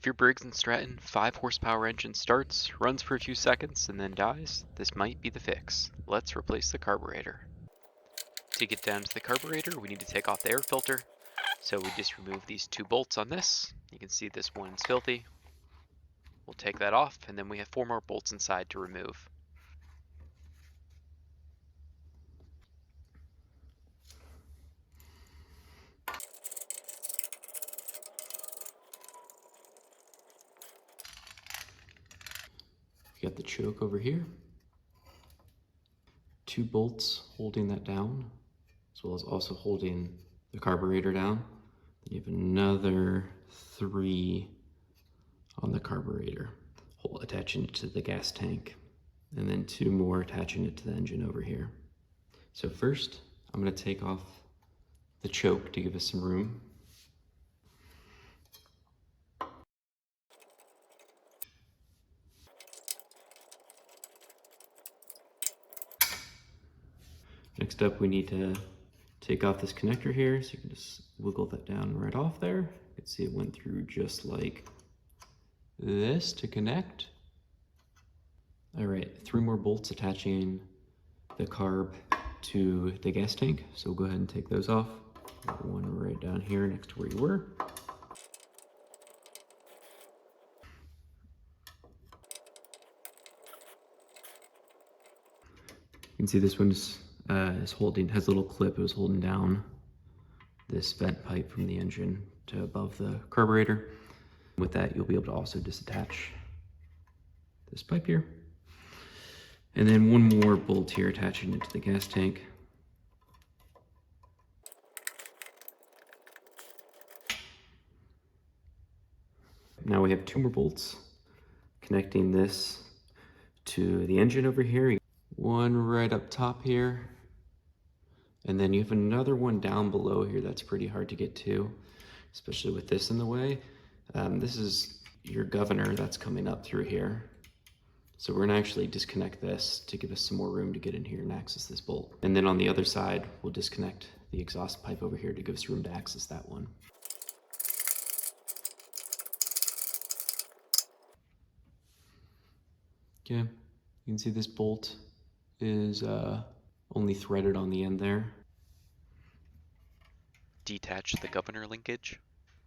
If your Briggs Stratton 5 horsepower engine starts, runs for a few seconds, and then dies, this might be the fix. Let's replace the carburetor. To get down to the carburetor, we need to take off the air filter. So we just remove these 2 bolts on this. You can see this one's filthy. We'll take that off, and then we have 4 more bolts inside to remove. You got the choke over here. 2 bolts holding that down, as well as also holding the carburetor down. Then you have another 3 on the carburetor, attaching it to the gas tank, and then 2 more attaching it to the engine over here. So first, I'm going to take off the choke to give us some room. Next up, we need to take off this connector here, so you can just wiggle that down right off there. You can see it went through just like this to connect. All right, 3 more bolts attaching the carb to the gas tank. So we'll go ahead and take those off. One right down here next to where you were. You can see this one's has a little clip. It was holding down this vent pipe from the engine to above the carburetor. With that, you'll be able to also disattach this pipe here. And then 1 more bolt here attaching it to the gas tank. Now we have 2 more bolts connecting this to the engine over here. One right up top here. And then you have another one down below here that's pretty hard to get to, especially with this in the way. This is your governor that's coming up through here. So we're gonna actually disconnect this to give us some more room to get in here and access this bolt. And then on the other side, we'll disconnect the exhaust pipe over here to give us room to access that one. Okay, you can see this bolt is only threaded on the end there. Detach the governor linkage.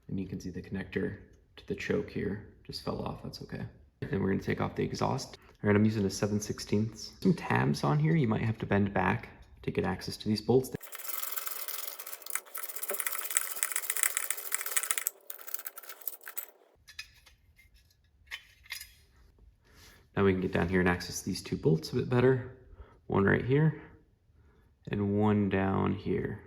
And you can see the connector to the choke here just fell off. That's okay. And we're going to take off the exhaust. All right, I'm using a 7/16. Some tabs on here. You might have to bend back to get access to these bolts. Now we can get down here and access these 2 bolts a bit better. One right here and one down here.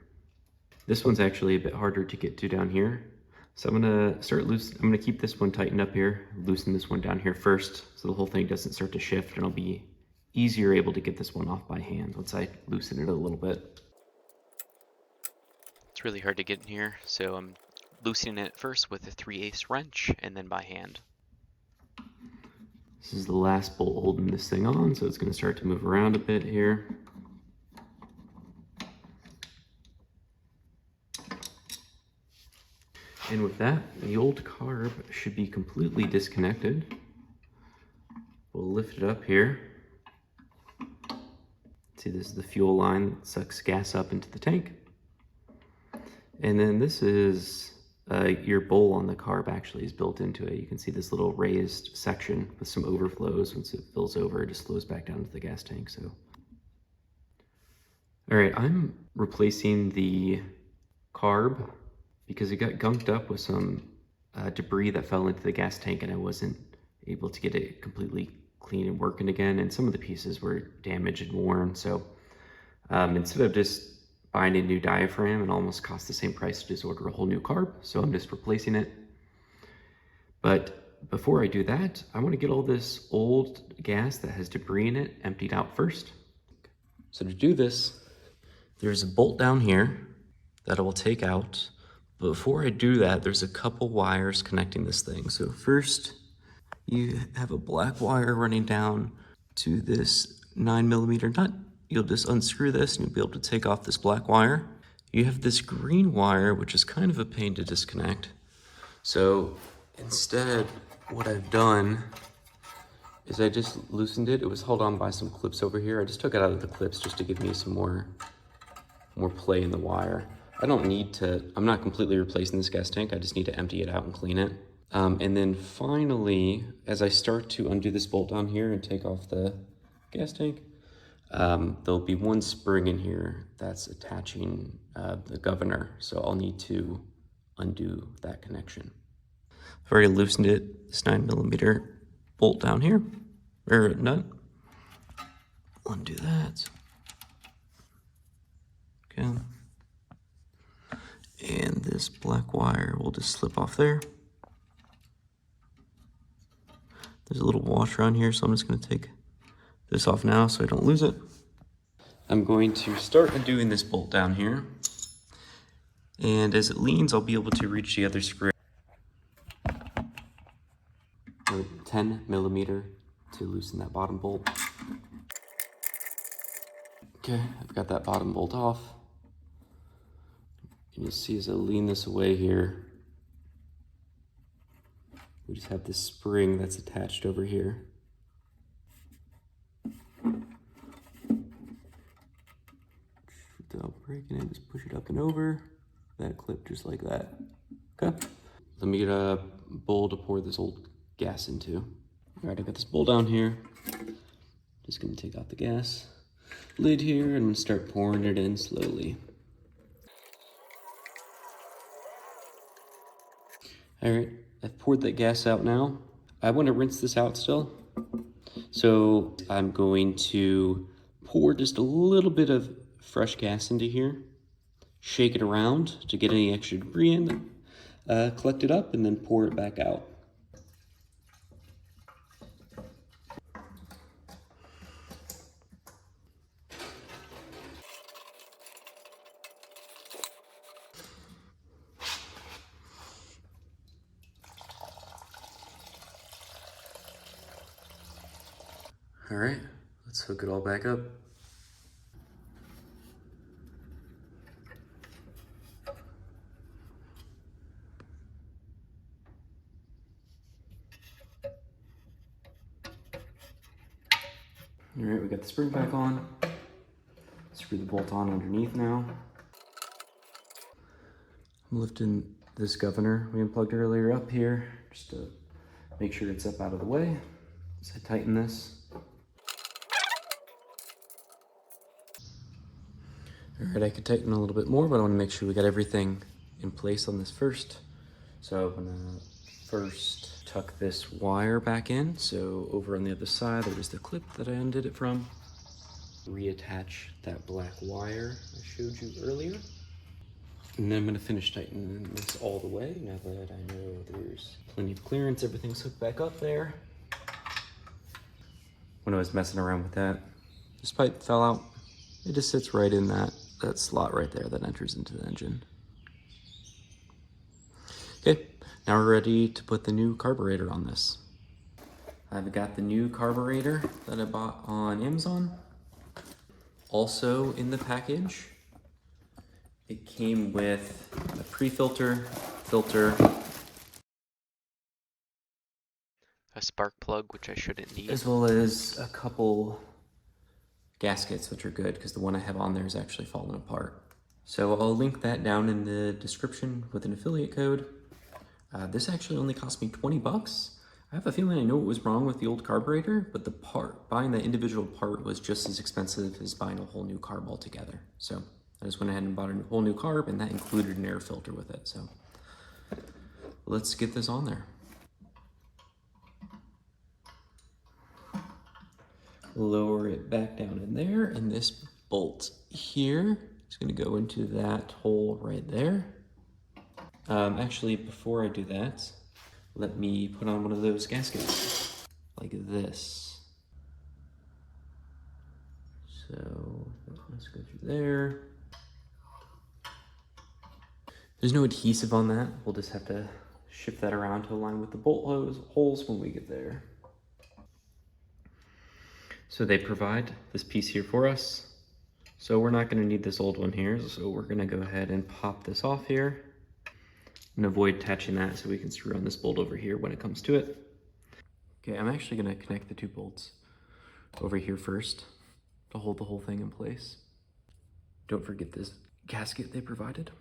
This one's actually a bit harder to get to down here. So I'm gonna keep this one tightened up here, loosen this one down here first so the whole thing doesn't start to shift, and I'll be easier able to get this one off by hand once I loosen it a little bit. It's really hard to get in here, so I'm loosening it first with a 3/8 wrench and then by hand. This is the last bolt holding this thing on, so it's going to start to move around a bit here. And with that, the old carb should be completely disconnected. We'll lift it up here. See, this is the fuel line that sucks gas up into the tank. And then this is your bowl on the carb actually is built into it. You can see this little raised section with some overflows. Once it fills over, it just flows back down to the gas tank. So, all right, I'm replacing the carb because it got gunked up with some debris that fell into the gas tank, and I wasn't able to get it completely clean and working again. And some of the pieces were damaged and worn. So instead of just buying a new diaphragm, and almost cost the same price to just order a whole new carb. So I'm just replacing it. But before I do that, I want to get all this old gas that has debris in it emptied out first. So to do this, there's a bolt down here that I will take out. But before I do that, there's a couple wires connecting this thing. So first, you have a black wire running down to this 9mm nut. You'll just unscrew this and you'll be able to take off this black wire. You have this green wire, which is kind of a pain to disconnect. So Instead, what I've done is I just loosened it. It was held on by some clips over here. I just took it out of the clips just to give me some more play in the wire. I don't need to, I'm not completely replacing this gas tank. I just need to empty it out and clean it. And then finally, as I start to undo this bolt down here and take off the gas tank, there'll be one spring in here that's attaching the governor. So I'll need to undo that connection. I've already loosened it, this 9mm bolt down here, or nut. Undo that. Okay. And this black wire will just slip off there. There's a little washer on here, so I'm just going to take this off now so I don't lose it. I'm going to start undoing this bolt down here. And as it leans, I'll be able to reach the other screw. 10mm to loosen that bottom bolt. Okay, I've got that bottom bolt off. And you'll see as I lean this away here, we just have this spring that's attached over here. Without breaking it, just push it up and over. That clip just like that. Okay. Let me get a bowl to pour this old gas into. All right, I got this bowl down here. Just gonna take out the gas lid here and I'm gonna start pouring it in slowly. All right, I've poured that gas out now. I want to rinse this out still. So I'm going to pour just a little bit of fresh gas into here, shake it around to get any extra debris in, collect it up, and then pour it back out. All right, let's hook it all back up. All right, we got the spring back on. Screw the bolt on underneath now. I'm lifting this governor we unplugged earlier up here just to make sure it's up out of the way. So I tighten this. All right, I could tighten a little bit more, but I want to make sure we got everything in place on this first. So I'm gonna first tuck this wire back in. So over on the other side, there was the clip that I undid it from. Reattach that black wire I showed you earlier. And then I'm gonna finish tightening this all the way now that I know there's plenty of clearance, everything's hooked back up there. When I was messing around with that, this pipe fell out. It just sits right in that slot right there that enters into the engine. Okay, now we're ready to put the new carburetor on this. I've got the new carburetor that I bought on Amazon. Also in the package, it came with a pre-filter, filter, A spark plug, which I shouldn't need. as well as a couple gaskets, which are good because the one I have on there is actually falling apart. So I'll link that down in the description with an affiliate code. This actually only cost me 20 bucks. I have a feeling I know what was wrong with the old carburetor, but the part, buying the individual part was just as expensive as buying a whole new carb altogether. So I just went ahead and bought a whole new carb, and that included an air filter with it. So let's get this on there. Lower it back down in there, and this bolt here is going to go into that hole right there. Actually, before I do that, let me put on one of those gaskets like this. So let's go through there. There's no adhesive on that. We'll just have to shift that around to align with the bolt holes when we get there. So they provide this piece here for us. So we're not going to need this old one here. So we're going to go ahead and pop this off here. And avoid attaching that so we can screw on this bolt over here when it comes to it. Okay, I'm actually gonna connect the 2 bolts over here first to hold the whole thing in place. Don't forget this gasket they provided.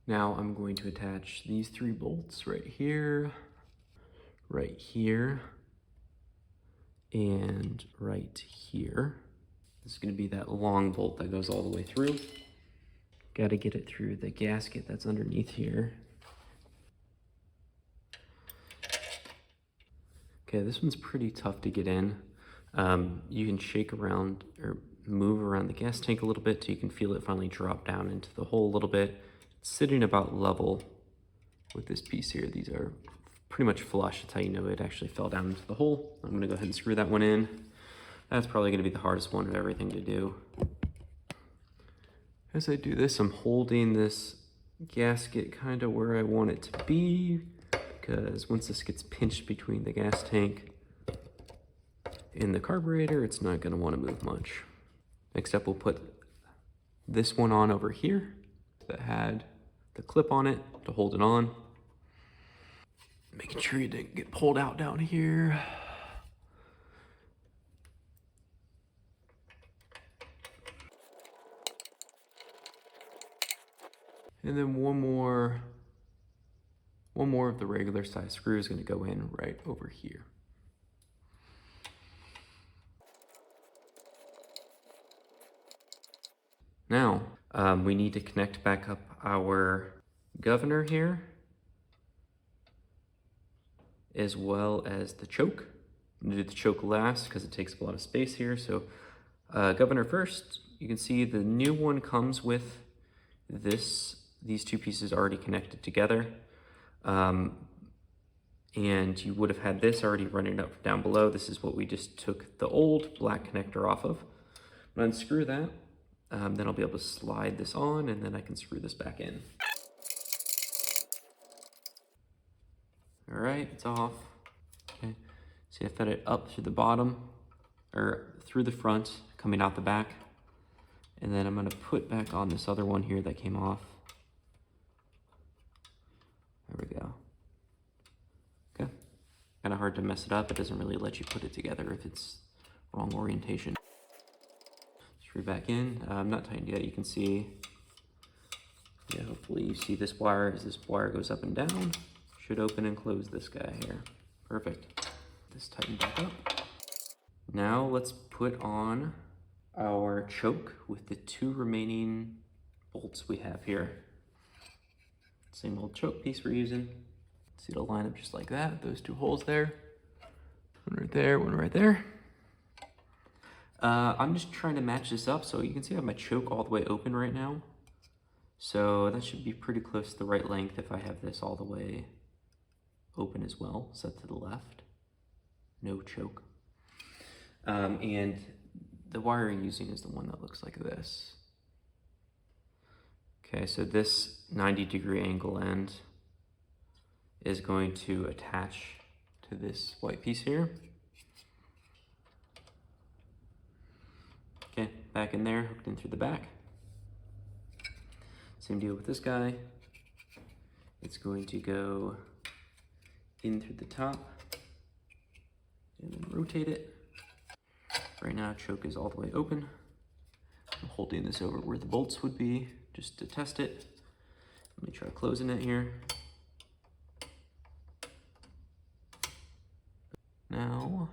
Now I'm going to attach these 3 bolts right here, and right here. This is going to be that long bolt that goes all the way through. Got to get it through the gasket that's underneath here. Okay, this one's pretty tough to get in. You can shake around or move around the gas tank a little bit so you can feel it finally drop down into the hole a little bit. It's sitting about level with this piece here. These are pretty much flush. That's how you know it actually fell down into the hole. I'm gonna go ahead and screw that one in. That's probably gonna be the hardest one of everything to do. As I do this, I'm holding this gasket kind of where I want it to be, because once this gets pinched between the gas tank and the carburetor, it's not gonna wanna move much. Next up, we'll put this one on over here that had the clip on it to hold it on. Making sure you didn't get pulled out down here. And then one more of the regular size screw is going to go in right over here. Now, we need to connect back up our governor here, as well as the choke. I'm going to do the choke last because it takes up a lot of space here. So governor first. You can see the new one comes with these 2 pieces already connected together. And you would have had this already running up down below. This is what we just took the old black connector off of. I'm gonna unscrew that. Then I'll be able to slide this on, and then I can screw this back in. All right, it's off. Okay, see I fed it up through the bottom, or through the front, coming out the back. And then I'm gonna put back on this other one here that came off. There we go. Okay, kind of hard to mess it up. It doesn't really let you put it together if it's wrong orientation. Screw back in. I'm not tightened yet. You can see, yeah, hopefully you see this wire as this wire goes up and down. Should open and close this guy here. Perfect. This tightened back up. Now let's put on our choke with the 2 remaining bolts we have here. Same old choke piece we're using. See, it'll line up just like that, those 2 holes there. One right there, one right there. I'm just trying to match this up, so you can see I have my choke all the way open right now. So that should be pretty close to the right length if I have this all the way open as well, set to the left. No choke. And the wire I'm using is the one that looks like this. Okay, so this 90-degree angle end is going to attach to this white piece here. Okay, back in there, hooked in through the back. Same deal with this guy. It's going to go in through the top and then rotate it. Right now, choke is all the way open. I'm holding this over where the bolts would be just to test it. Let me try closing it here. Now,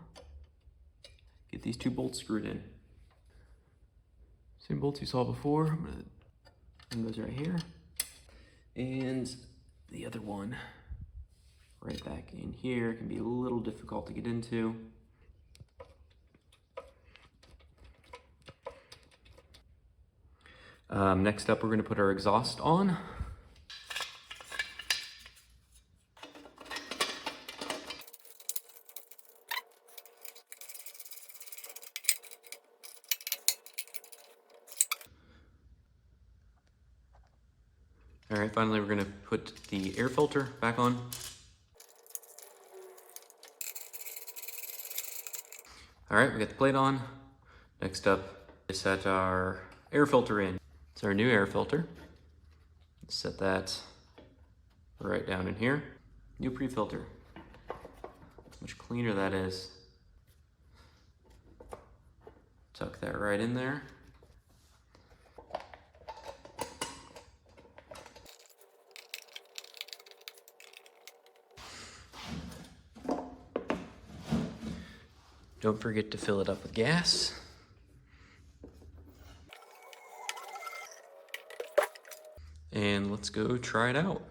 get these 2 bolts screwed in. Same bolts you saw before. One goes right here. And the other one right back in here. Can be a little difficult to get into. Next up, we're going to put our exhaust on. All right, finally we're gonna put the air filter back on. All right, we got the plate on. Next up, we set our air filter in. It's our new air filter. Set that right down in here. New pre-filter. Much cleaner that is. Tuck that right in there. Don't forget to fill it up with gas. And let's go try it out.